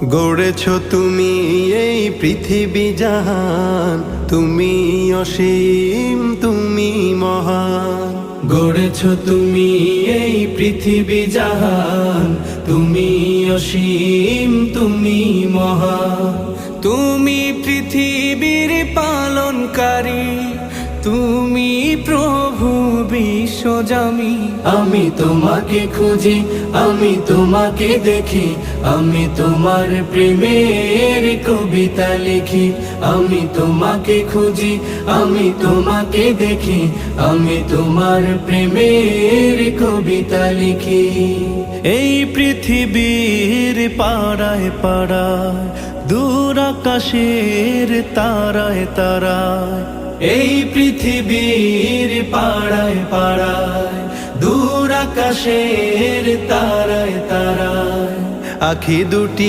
গড়েছ তুমি এই পৃথিবী জাহান, তুমি অসীম তুমি মহান। গড়েছ তুমি এই পৃথিবী জাহান, তুমি অসীম তুমি মহান। তুমি পৃথিবীর পালনকারী, তুমি প্রভু বিশ্বজামি। আমি তোমাকে খুঁজি, আমি তোমাকে দেখি, আমি তোমার প্রেমের কবিতা লিখি। আমি তোমাকে খুঁজি, আমি তোমাকে দেখি, আমি তোমার প্রেমের কবিতা লিখি। এই পৃথিবীর পাড়ায় পাড়ায়, দূর আকাশের তারায় তারায়। এই পৃথিবীর পাড়ায় পাড়ায়, দূর আকাশের তারায় তারায়। আখি দুটি